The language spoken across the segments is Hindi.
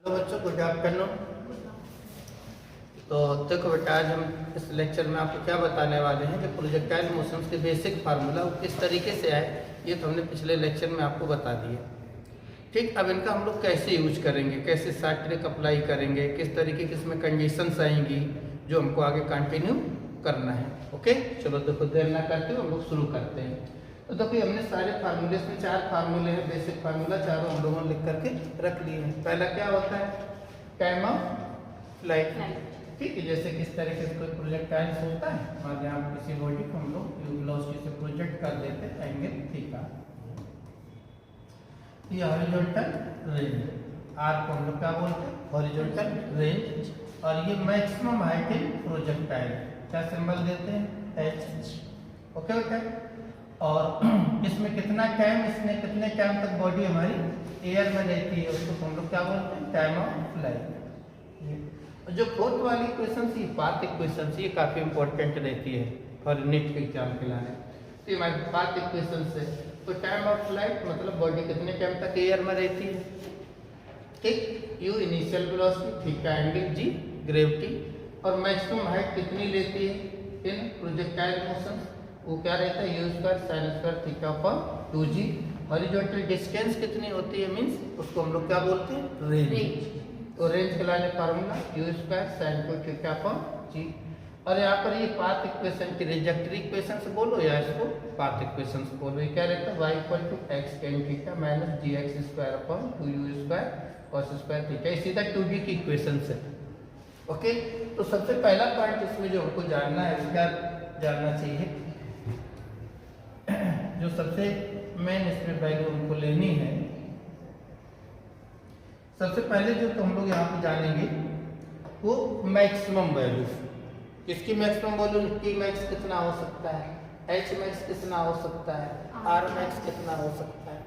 बच्चों गुड आफ्टरनून। तो देखो बेटा, आज हम इस लेक्चर में आपको क्या बताने वाले हैं कि प्रोजेक्टाइल मोशंस के बेसिक फार्मूला वो किस तरीके से आए, ये तो हमने पिछले लेक्चर में आपको बता दिया। ठीक, अब इनका हम लोग कैसे यूज करेंगे, कैसे शॉर्ट ट्रिक अप्लाई करेंगे, किस तरीके की इसमें कंडीशंस आएंगी जो हमको आगे कंटिन्यू करना है। ओके, चलो देखो देर ना करते हुए हम लोग शुरू करते हैं। तो देखो हमने सारे फार्मूले में 4 फार्मूले हैं, बेसिक फार्मूला चारों हम लोगों ने लिख करके रख लिए हैं। पहला क्या होता है, टाइम ऑफ फ्लाइट। ठीक है, जैसे किस तरीके से कोई प्रोजेक्टाइल्स होता है और यहाँ किसी बॉडी को हम लोग वेलोसिटी से प्रोजेक्ट कर देते हैं एंगल थीटा। ये हॉरिजॉन्टल रेंज, आर को हम लोग क्या बोलते हैं, हॉरिजॉन्टल रेंज। और ये मैक्सिमम हाइट इन प्रोजेक्टाइल, क्या सिंबल देते हैं, एच। ओके बेटा, और इसमें कितना टाइम, इसमें कितने टाइम तक बॉडी हमारी एयर में रहती है उसको हम लोग क्या बोलते हैं, टाइम ऑफ फ्लाइट। जो फोर्थ वाली इक्वेशन ये पाथ इक्वेशन ये काफी इंपॉर्टेंट रहती है फॉर नीट के एग्जाम के लिए। तो हमारी पाथ इक्वेशन से तो टाइम ऑफ फ्लाइट मतलब बॉडी कितने टाइम तक एयर में रहती है। ठीक, u initial velocity, theta angle, g gravity, और मैक्सिमम हाइट कितनी लेती है इन प्रोजेक्टाइल मोशन, वो क्या रहता है, u square sine square theta upon 2g। Horizontal distance कितनी होती है, मींस उसको हम लोग क्या बोलते हैं, रेंज। तो रेंज के लिए formula you square sine 2 theta upon g। और यहाँ पर ये पाथ इक्वेशन की रिजेक्टरी इक्वेशन से बोलो या इसको पाथ इक्वेशन से बोलो, ये क्या रहता है, y equal to x tan theta minus g x square upon 2u square cos square theta. ये सीधा 2g की इक्वेशन से। ओके, तो सबसे पहला पॉइंट इसमें जो हमको जानना है, क्या जानना चाहिए, जो सबसे मेन इसमें वैल्यू हमको लेनी है, सबसे पहले जो तो हम लोग यहाँ पे जानेंगे वो मैक्सिमम वैल्यू। इसकी मैक्सिमम वैल्यू टी मैक्स कितना हो सकता है, एच मैक्स कितना हो सकता है, आर मैक्स कितना हो सकता है।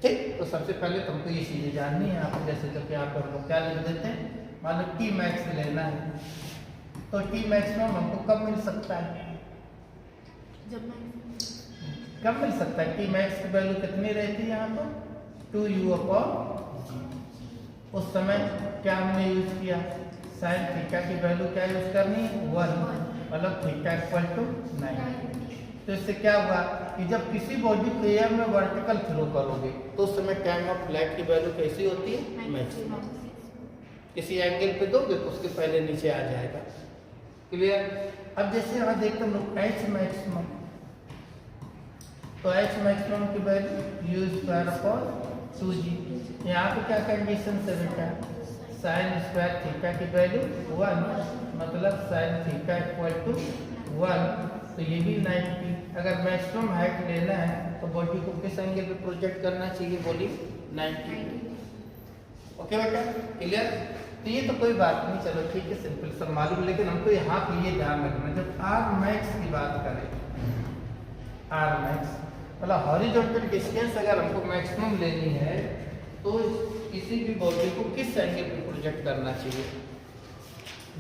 ठीक, तो सबसे पहले तुमको ये चीजें जाननी है। आप जैसे तो यहाँ पर हम लोग क्या लिख देते हैं, मान लो टी मैक्स लेना है, तो टी मैक्सिमम हमको कब मिल सकता है, कब मिल सकता है, टी मैक्स की वैल्यू कितनी रहती है यहाँ पर 2u अपॉन। उस समय क्या हमने यूज किया, साइन थीटा की वैल्यू क्या यूज करनी है, 1, मतलब थीटा इक्वल टू 9। तो इससे क्या हुआ कि जब किसी बॉडी को एयर में वर्टिकल थ्रो करोगे तो उस समय टाइम ऑफ फ्लाइट की वैल्यू कैसी होती है, मैक्सिमम। किसी एंगल पे दोगे तो उसके पहले नीचे आ जाएगा। क्लियर। अब जैसे यहाँ देखते हम लोग एच मैक्सिमम, तो एच मैक्सिमम की value you square upon 2g। यहाँ पे क्या कंडीशन है बेटा, साइन स्क्वायर थीटा की वैल्यू 1, मतलब साइन थीटा इक्वल टू 1, तो ये भी 90। अगर मैक्सिमम हाइट लेना है तो बॉडी को किस एंगल पे प्रोजेक्ट करना चाहिए, बोलिए 90। ओके बेटा, क्लियर। तो ये तो कोई बात नहीं, चलो ठीक है, सिंपल सब मालूम। लेकिन हमको यहाँ पे ये ध्यान रखना, जब आर मैक्स की बात करें, आर मैक्स मतलब हॉरिजॉन्टल डिस्टेंस अगर हमको मैक्सिमम लेनी है तो किसी भी बॉडी को किस एंगल पे प्रोजेक्ट करना चाहिए।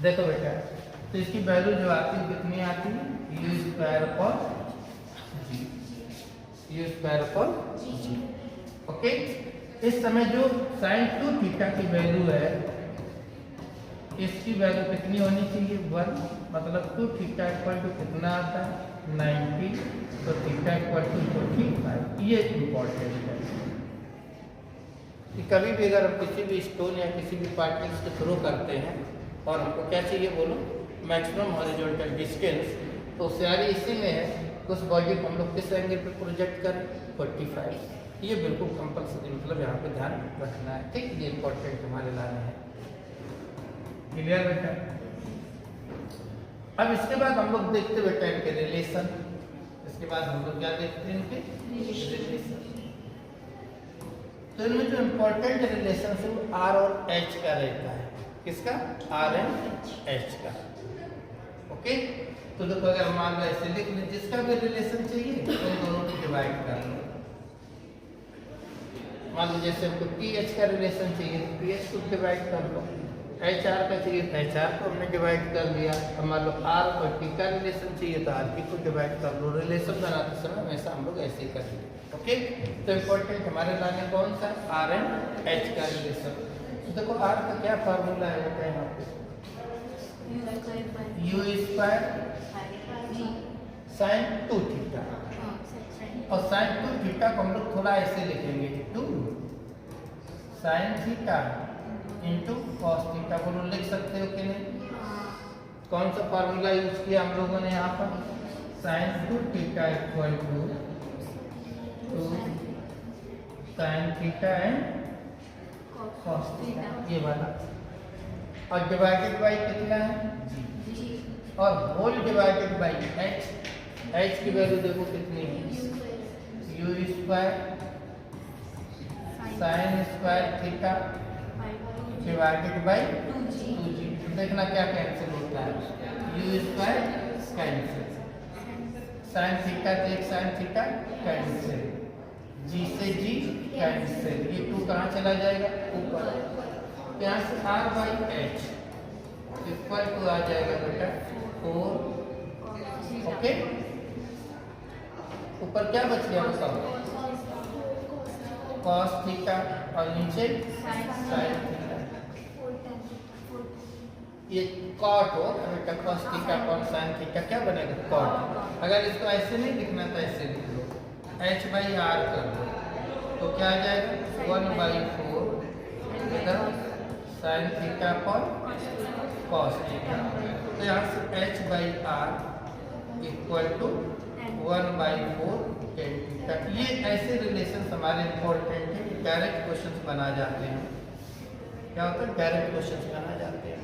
देखो बेटा, तो इसकी वैल्यू जो आती है कितनी आती है, u square upon g, u square upon g. Okay, इस समय जो साइन 2 थीटा की वैल्यू है, इसकी वैल्यू कितनी होनी चाहिए, 1, मतलब 2 थीटा इक्वल टू कितना आता है, 90, तो थीटा इक्वल टू 45। ये इम्पोर्टेंट है कि कभी भी अगर हम किसी भी स्टोन या किसी भी पार्टिकल्स को थ्रो करते हैं और हमको क्या चाहिए, बोलो मैक्सिमम हॉरिजॉन्टल डिस्टेंस, तो सारी इसी में है कि उस बॉडी को हम लोग किस एंगल पे प्रोजेक्ट करें, 45। ये बिल्कुल कंपल्सरी, मतलब यहाँ पे ध्यान रखना है। ठीक, ये इम्पोर्टेंट हमारे लाने हैं। क्लियर बेटा। अब इसके बाद हम लोग देखते बेटा इनके रिलेशन। इसके बाद हम लोग क्या देखते हैं, इनके रिलेशन। तो इनमें जो इम्पोर्टेंट रिलेशन है वो आर और एच का रहता है। किसका, आर एंड एच का। ओके, तो देखो अगर मान लो ऐसे लिख लें, जिसका भी रिलेशन चाहिए तो इन दोनों को डिवाइड कर लो। मान लो जैसे हमको टी एच का रिलेशन चाहिए तो टी एच को डिवाइड कर लो, एच आर का चाहिए तो एच आर को हमने डिवाइड कर लिया। अब मान लो आर और टी का रिलेशन चाहिए तो आर टी को डिवाइड कर लो। रिलेशन बनाते समय हमेशा हम लोग ऐसे ही करेंगे। ओके, तो इम्पोर्टेंट हमारे लाने कौन सा, आर एंड एच का रिलेशन। तो देखो आर का क्या फार्मूला है बेटा यहाँ पे, यू स्क्वायर साइन 2 थीटा, और साइन 2 थीटा को हम लोग थोड़ा ऐसे लिखेंगे 2 sine theta into cos theta, बोलो लिख सकते हो कि नहीं? कौन सा फार्मूला यूज किया हम लोगों ने यहाँ पर? Sine 2 theta equal to 2 sine theta and cos theta, ये वाला। और डिवाइडेड बाई कितना है? जी। और whole divided by h, h की वैल्यू देखो कितनी है, u square sine square theta divided by 2g। देखना क्या कैंसिल होता है, u square cancel, sine theta से एक साइन थीटा कैंसिल, जी से जी कैंसिल, ये 2 कहाँ चला जाएगा? ऊपर। यहाँ से R by H equal to आ जाएगा बेटा 4। ओके, ऊपर क्या बच गया बताओ? कॉस थीटा, और नीचे साइन थीटा। ये कॉट हो बेटा, cos theta cot sine theta क्या बनेगा? कॉट। अगर इसको ऐसे नहीं लिखना तो ऐसे लिख लो, एच बाई आर कर दो, तो क्या आ जाएगा? 1/4 इधर साइन थीटा पर कॉस थीटा, तो यहाँ से H by R equal to 1/4 tan theta. ये ऐसे रिलेशन हमारे इम्पोर्टेंट है कि डायरेक्ट क्वेश्चंस बना जाते हैं। क्या होता है? डायरेक्ट क्वेश्चंस बना जाते हैं।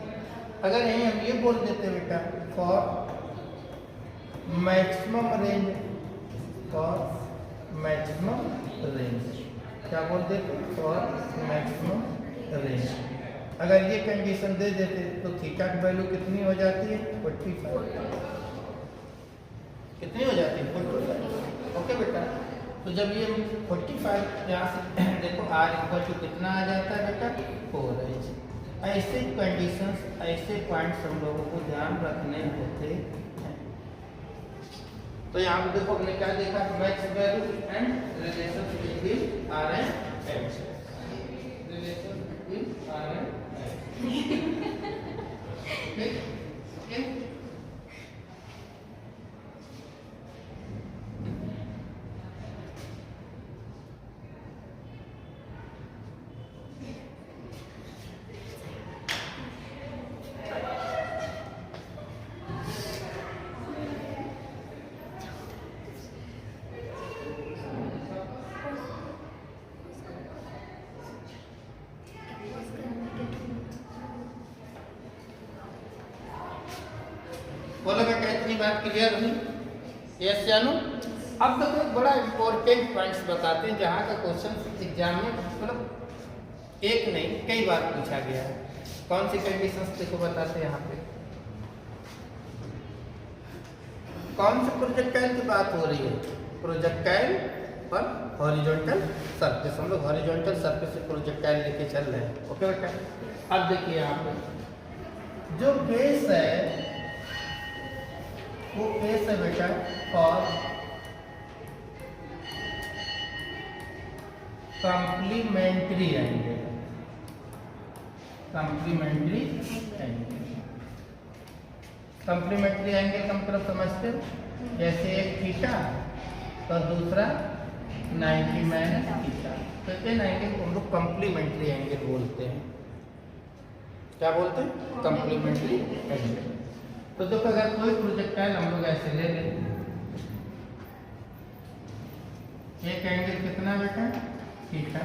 अगर यहीं हम ये बोल देते बेटा for maximum range, for maximum range, क्या बोल देते? For maximum range. अगर ये कंडीशन दे देते तो थीटा की वैल्यू कितनी हो जाती है? 45। कितनी हो जाती है? 45। ओके बेटा, तो जब ये 45 यहाँ से देखो आर इक्वल टू कितना आ जाता है बेटा? 4h। ऐसे कंडीशंस, ऐसे पॉइंट्स हम लोगों को ध्यान रखने होते हैं। तो यहाँ पे देखो हमने क्या देखा? Max value and relation between R and H, relation between R and H. बोलो बेटा इतनी बात क्लियर हुई? यस या नो? अब देखो एक बड़ा इंपॉर्टेंट पॉइंट्स बताते हैं जहाँ का क्वेश्चन एग्जाम में मतलब एक नहीं कई बार पूछा गया है। कौन सी कंडीशंस देखो बताते हैं यहाँ पे। कौन से प्रोजेक्टाइल की बात हो रही है? प्रोजेक्टाइल पर हॉरिजॉन्टल सरफेस, हम लोग हॉरिजॉन्टल सरफेस से प्रोजेक्टाइल लेके चल रहे हैं। ओके बेटा, अब देखिए यहाँ पे जो बेस है वो केस है बेटा for complementary angle, complementary angle. Complementary angle का मतलब समझते हो? जैसे एक थीटा और दूसरा 90 माइनस थीटा, तो इन एंगल को हम लोग कॉम्प्लीमेंट्री एंगल बोलते हैं। क्या बोलते हैं? Complementary angle. तो देखो अगर कोई प्रोजेक्टाइल हम लोग ऐसे ले लें, एक एंगल कितना बेटा? थीटा,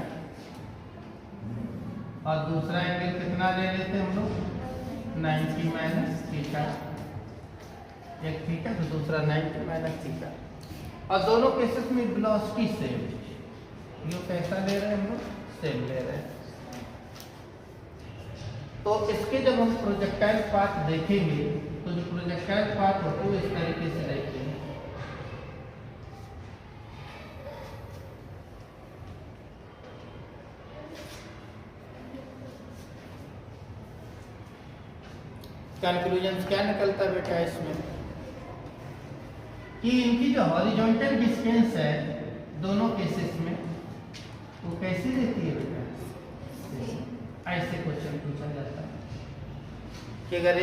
और दूसरा एंगल कितना ले लेते हम लोग? 90 माइनस थीटा। एक थीटा तो दूसरा 90 माइनस थीटा, और दोनों केसेस में वेलोसिटी सेम। ये कैसा ले रहे हैं हम लोग? सेम ले रहे हैं। तो इसके जब हम प्रोजेक्टाइल पाथ देखेंगे तो जो प्रोजेक्टाइल पाथ होते हैं इस तरीके से रहते हैं। कंक्लूजन क्या निकलता है बेटा इसमें कि इनकी जो हॉरिजॉन्टल डिस्टेंस है दोनों केसेस में वो कैसी रहती है बेटा? ऐसे क्वेश्चन पूछा जाता है कि अगर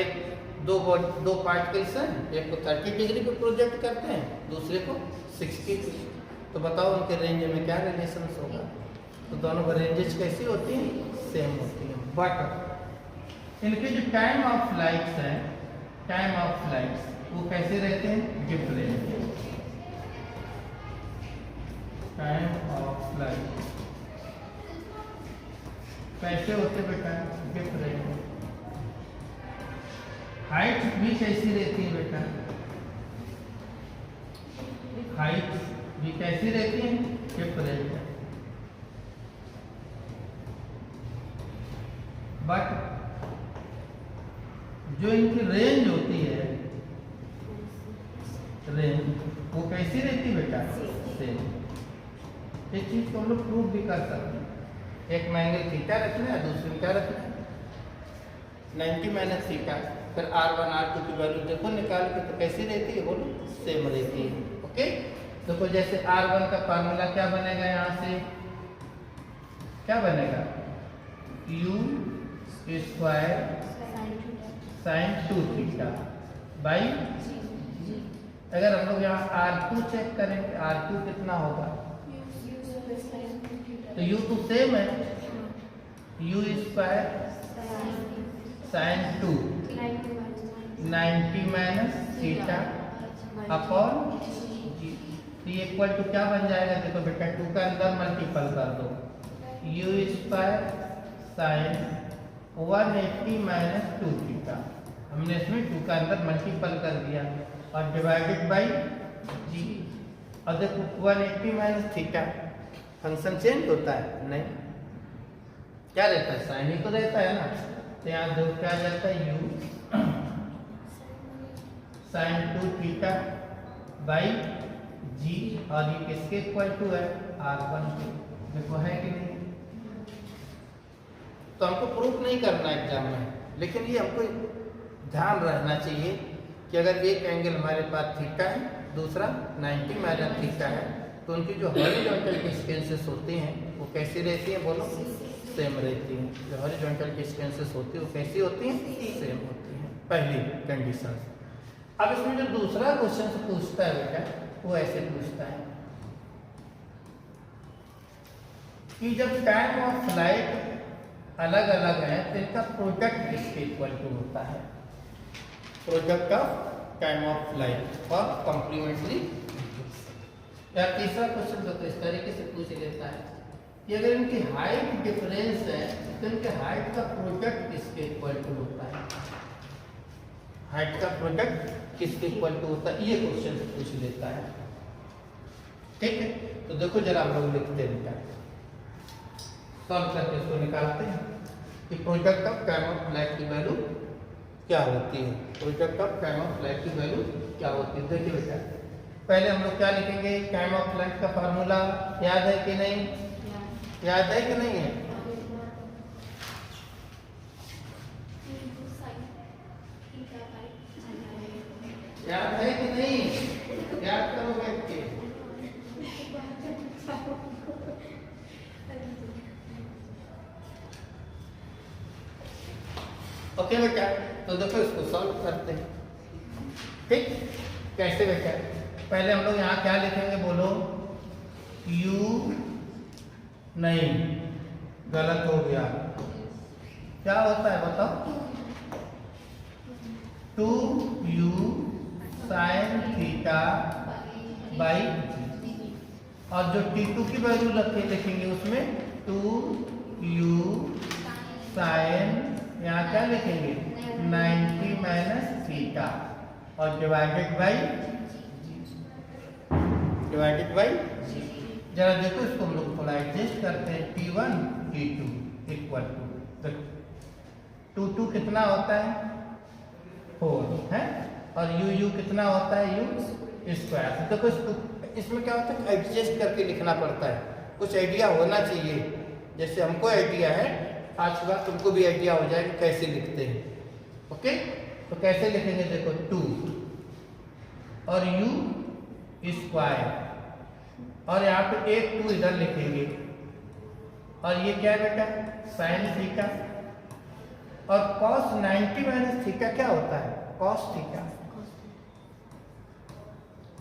दो पार्टिकल्स हैं, एक को 30 डिग्री पे प्रोजेक्ट करते हैं, दूसरे को 60 पे, तो बताओ उनके रेंज में क्या रिलेशन होगा। तो दोनों की रेंजेस कैसी होती हैं, सेम होती हैं, बट इनके जो टाइम ऑफ फ्लाइट्स हैं, टाइम ऑफ फ्लाइट्स वो कैसे रहते हैं, डिफरेंट। टाइम ऑफ फ्लाइट कैसे होते बेटा, डिफरेंट। हाइट भी कैसी रहती है बेटा, हाइट भी कैसी रहती है, डिफरेंट। बट जो इनकी रेंज होती है, रेंज वो कैसी रहती है बेटा, सेम। एक चीज को हम लोग प्रूव भी कर सकते हैं। एक में एंगल थीटा रखना है, दूसरे में क्या रखना है, 90 माइनस थीटा। फिर R1 R2 की वैल्यू देखो निकाल के, तो कैसी रहती है, बोलो सेम रहती है। ओके, देखो जैसे R1 का फार्मूला क्या बनेगा, यहाँ से क्या बनेगा, U square sine 2 theta by, अगर हम लोग यहाँ R2 चेक करेंगे, R2 कितना होगा, तो U तो सेम है, U square sine 2 90 minus theta upon g, तो ये इक्वल टू क्या बन जाएगा, देखो बेटा 2 का अंदर मल्टीपल कर दो, U square sign 180 minus 2 theta, हमने इसमें 2 का अंदर मल्टीपल कर दिया और डिवाइडेड बाई जी। और देखो 180 माइनस थीटा, फंक्शन चेंज होता है नहीं, क्या रहता है, साइन ही तो रहता है ना। तो यहाँ दो क्या जाता है, u sign 2 theta by g, और ये किसके इक्वल टू है, R1 के। देखो है कि नहीं, तो हमको प्रूफ नहीं करना एग्जाम में, लेकिन ये हमको ध्यान रखना चाहिए कि अगर एक एंगल हमारे पास थीटा है, दूसरा 90 माइनस थीटा है, तो उनकी जो हॉरिजॉन्टल डिस्टेंसेस होती हैं वो कैसी रहती हैं, बोलो सेम रहती हैं। जो हॉरिजॉन्टल डिस्टेंसेस होती है वो कैसी होती हैं, सेम होती हैं, पहली कंडीशन। अब इसमें जो दूसरा क्वेश्चन पूछता है बेटा, वो ऐसे पूछता है कि जब टाइम ऑफ फ्लाइट अलग अलग है तो इनका प्रोडक्ट किसके इक्वल टू होता है, product of time of flight और कॉम्प्लीमेंट्री। या तीसरा क्वेश्चन तो इस तरीके से पूछ लेता है कि अगर इनकी हाइट डिफरेंस है तो इनके हाइट का प्रोडक्ट किसके इक्वल टू होता है, हाइट का प्रोडक्ट किसके इक्वल टू होता है, ये क्वेश्चन पूछ लेता है। ठीक है, तो देखो जरा हम लोग लिखते हैं, सॉल्व करके इसको निकालते हैं कि product of time of flight की वैल्यू क्या होती है, product of time of flight की वैल्यू क्या होती है। देखिए बेटा, पहले हम लोग क्या लिखेंगे, टाइम ऑफ फ्लाइट का फार्मूला याद है कि नहीं, याद है कि नहीं है, याद है कि नहीं, याद करो बैठ के। ओके बेटा, तो देखो इसको सॉल्व करते हैं। ठीक, कैसे बेटा, पहले हम लोग यहाँ क्या लिखेंगे, बोलो u, नहीं गलत हो गया, क्या होता है बताओ, 2u साइन थीटा बाई, और जो t2 की वैल्यू लिखेंगे उसमें 2u साइन, यहाँ क्या लिखेंगे 90 माइनस थीटा, और डिवाइडेड बाई जरा देखो इसको हम लोग थोड़ा एडजस्ट करते हैं, t1 t2 इक्वल टू 2 कितना होता है 4 है, और u कितना होता है u स्क्वायर। देखो इसमें क्या होता है, एडजस्ट करके लिखना पड़ता है, कुछ आइडिया होना चाहिए, जैसे हमको आइडिया है, आज के बाद तुमको भी आइडिया हो जाएगा कैसे लिखते हैं। ओके, तो कैसे लिखेंगे, देखो 2 और u स्क्वायर, और यहाँ पे एक 2 इधर लिखेंगे, और ये क्या है बेटा साइन थीटा, और cos 90 माइनस थीटा क्या होता है? cos थीटा,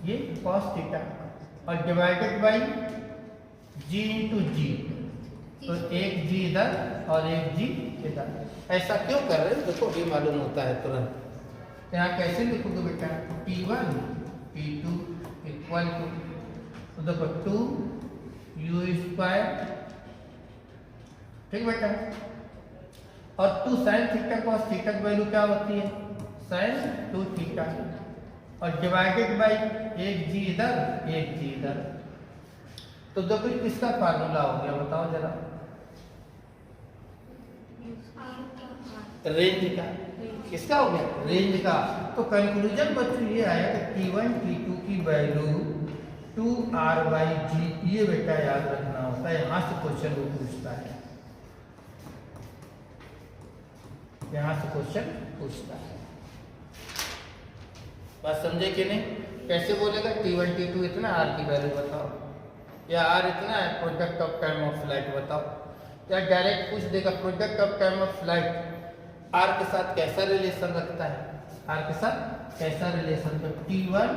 ये cos थीटा, और डिवाइडेड बाई g इंटू जी, तो एक जी इधर और एक जी इधर। ऐसा क्यों कर रहे हो? देखो ये मालूम होता है तुरंत। तो यहाँ कैसे लिखोगे बेटा? P1 P2 इक्वल टू, तो देखो 2 u स्क्वायर, ठीक बेटा, और 2 साइन थीटा कॉस थीटा की वैल्यू क्या होती है? साइन 2 थीटा, और डिवाइडेड बाई एक जी इधर एक जी इधर। तो देखो किसका फार्मूला हो गया बताओ जरा? रेंज का। किसका हो गया? रेंज का। तो कंक्लूजन बच्चों ये आया कि T1 T2 की वैल्यू 2r/g, ये बेटा याद रखना होता है। यहाँ से क्वेश्चन वो पूछता है, यहाँ से क्वेश्चन पूछता है। बात समझे कि नहीं? कैसे बोलेगा? T1 T2 इतना, r की वैल्यू बताओ, या r इतना है, product of time of flight बताओ, या डायरेक्ट पूछ देगा product of time of flight r के साथ कैसा रिलेशन रखता है? r के साथ कैसा रिलेशन? तो T1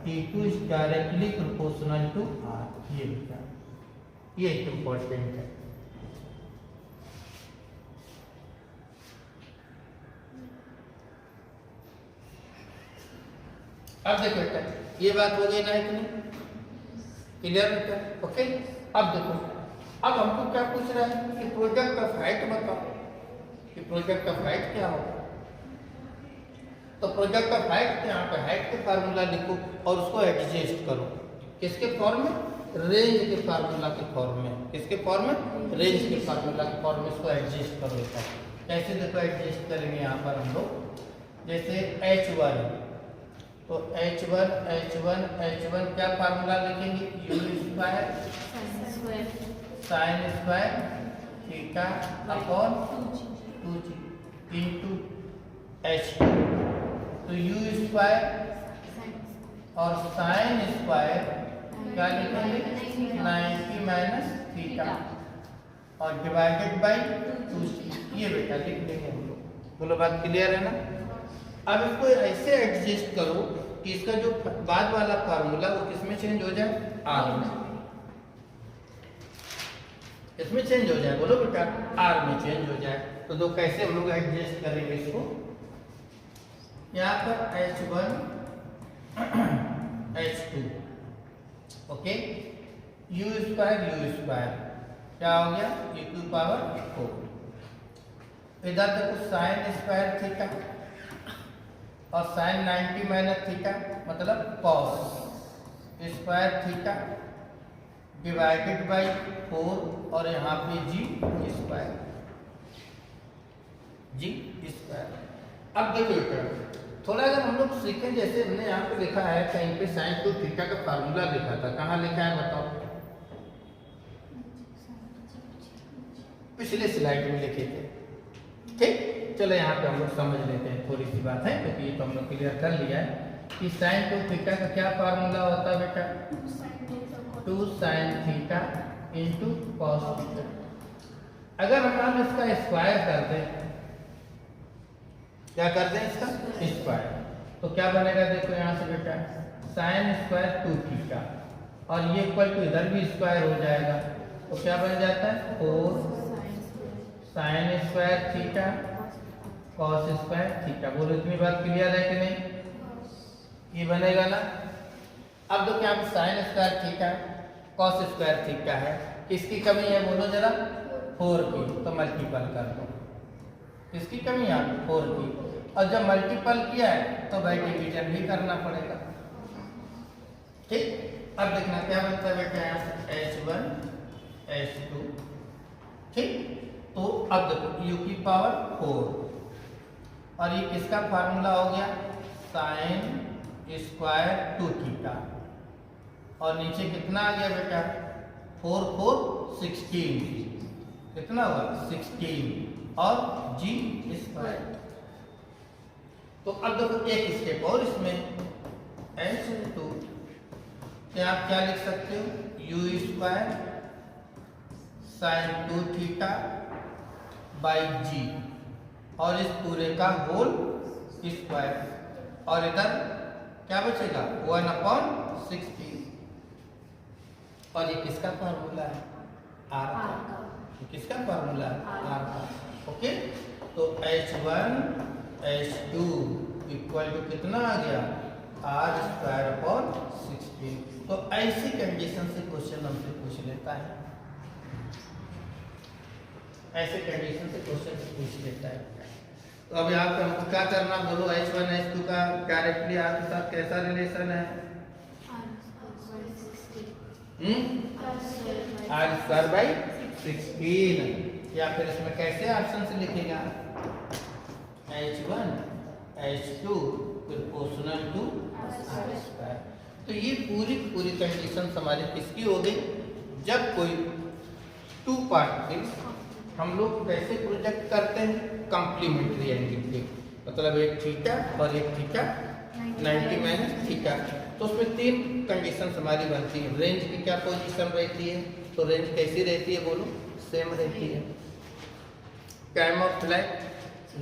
T2 is directly proportional to r। ये बेटा ये इंपॉर्टेंट है। अब देखो बेटा ये बात हो गई ना इतनी क्लियर बेटा? ओके। अब देखो, अब हमको क्या पूछ रहा है कि प्रोडक्ट ऑफ हाइट बताओ, कि प्रोडक्ट ऑफ हाइट क्या होगा? तो प्रोडक्ट ऑफ हाइट के यहाँ पे हाइट के फार्मूला लिखो और उसको एडजस्ट करो। किसके फॉर्म में? रेंज के फार्मूला के फॉर्म में। किसके फॉर्म में? रेंज के फार्मूला के फॉर्म में इसको एडजस्ट करो बेटा। कैसे देखो एडजस्ट करेंगे यहाँ पर हम लोग? जैसे H1, तो H1 क्या फार्मूला लिखेंगे? u square sine square theta upon 2g into H2। तो u स्क्वायर और साइन स्क्वायर क्या लिखेंगे? 90 माइनस थीटा, और डिवाइडेड बाई 2g। ये बेटा लिख देंगे हम लोग। बोलो बात क्लियर है ना? अब इसको ऐसे एडजस्ट करो कि इसका जो बाद वाला फार्मूला वो किसमें चेंज हो जाए? r में। इसमें चेंज हो जाए, बोलो बेटा, r में चेंज हो जाए। तो दो कैसे हम लोग एडजस्ट करेंगे इसको? यहाँ पर H1 H2, okay, u square क्या हो गया? e⁴। इधर देखो साइन स्क्वायर थीटा और साइन 90 माइनस थीटा मतलब cos square theta divided by 4, और यहाँ पे जी स्क्वायर। अब देखो बेटा थोड़ा अगर हम लोग सीखें, जैसे हमने यहाँ पे लिखा है कहीं पे साइन 2 थीटा का फार्मूला लिखा था, कहाँ लिखा है बताओ? पिछले स्लाइड में लिखे थे। ठीक, चलो यहाँ पे हम लोग समझ लेते हैं, थोड़ी सी बात है क्योंकि ये तो हम लोग क्लियर कर लिया है कि साइन 2 थीटा का क्या फार्मूला होता है बेटा? 2 sine theta into cos theta. अगर हम इसका स्क्वायर कर दें, क्या कर दें इसका स्क्वायर, तो क्या बनेगा? देखो यहाँ से बेटा साइन स्क्वायर 2 थीटा और ये इक्वल टू इधर भी स्क्वायर हो जाएगा, तो क्या बन जाता है? 4 sign square theta cos square theta. बोलो इतनी बात क्लियर है कि नहीं? ये बनेगा ना। अब तो क्या sign square theta cos square theta है, किसकी कमी है बोलो जरा? 4 की, तो मल्टीपल कर दो। किसकी कमी है? 4 की। और जब मल्टीपल किया है तो भाई डिवीजन भी करना पड़ेगा। ठीक, अब देखना क्या बनता है बेटा यहाँ से H1 H2। ठीक, तो अब देखो u⁴ और ये किसका फार्मूला हो गया? साइन स्क्वायर 2 थीटा, और नीचे कितना आ गया बेटा? 4 4 16, कितना हुआ? 16 और जी स्क्वायर। तो अब देखो एक स्टेप और इसमें H2, क्या आप क्या लिख सकते हो? u square sine 2 theta by g और इस पूरे का होल स्क्वायर, और इधर क्या बचेगा 1/16, और ये किसका फार्मूला है आर का, किसका फार्मूला है आर का। ओके, तो H1 H2 इक्वल टू कितना आ गया r²/16। तो ऐसी कंडीशन से क्वेश्चन हमसे पूछ लेता है, ऐसे कंडीशन से क्वेश्चन से पूछ लेता है। तो अब यहाँ पे हमको क्या करना, बोलो H1 H2 का डायरेक्टली आर के साथ कैसा रिलेशन है, r²/16, या फिर इसमें कैसे ऑप्शन से लिखेगा H1 H2 proportional to r²। तो ये पूरी कंडीशन हमारी किसकी हो गई, जब कोई टू पार्टिकल्स हम लोग कैसे प्रोजेक्ट करते हैं कंप्लीमेंट्री एंगल पे, मतलब एक थीटा और एक थीटा 90 माइनस थीटा। तो उसमें तीन कंडीशन हमारी बनती है। रेंज की क्या पोजीशन रहती है, तो रेंज कैसी रहती है बोलो, सेम रहती है। टाइम ऑफ फ्लाइट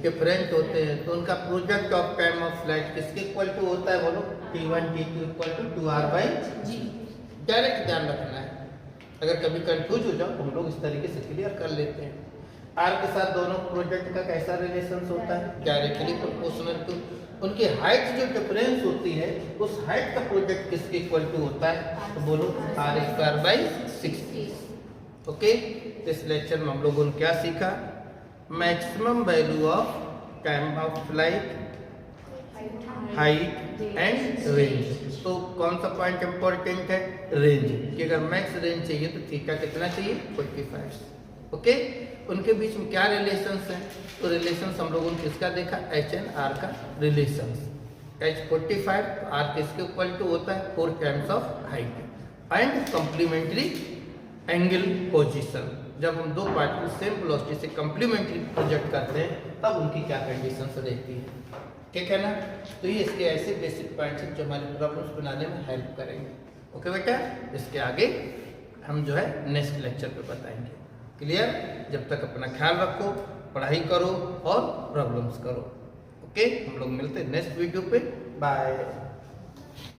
डिफरेंट होते हैं, तो उनका project of time of flight किसके इक्वल टू होता है बोलो, T1 T2 equal to 2r/g। Direct ध्यान रखना है, अगर कभी कंफ्यूज हो जाओ तो हम लोग इस तरीके से क्लियर कर लेते हैं। आर के साथ दोनों प्रोजेक्ट का कैसा रिलेशन होता है, डायरेक्टली प्रोपोर्शनल टू उनकी हाइट जो डिफरेंस होती है, उस हाइट का प्रोजेक्ट किसके इक्वल टू होता है, तो बोलो r²/16। ओके, इस लेक्चर में हम लोगों ने क्या सीखा, maximum value of time of flight, height and range. तो कौन सा पॉइंट इंपॉर्टेंट है, रेंज, कि अगर मैक्स रेंज चाहिए तो थीटा कितना चाहिए 45। ओके, उनके बीच में क्या रिलेशंस हैं, तो रिलेशंस हम लोगों ने किसका देखा, H एंड R का रिलेशंस। H45 तो R किसके इक्वल टू होता है 4 times of height and complementary angle position. जब हम दो पार्टिकल सेम वेलोसिटी से कॉम्प्लीमेंट्री प्रोजेक्ट करते हैं तब उनकी क्या कंडीशंस रहती है, ठीक है ना। तो ये इसके ऐसे बेसिक पॉइंट्स हैं जो हमारे प्रॉब्लम्स बनाने में हेल्प करेंगे। ओके बेटा, इसके आगे हम जो है नेक्स्ट लेक्चर पे बताएंगे। क्लियर, जब तक अपना ख्याल रखो, पढ़ाई करो और प्रॉब्लम्स करो। ओके, हम लोग मिलते हैं नेक्स्ट वीडियो पे, बाय।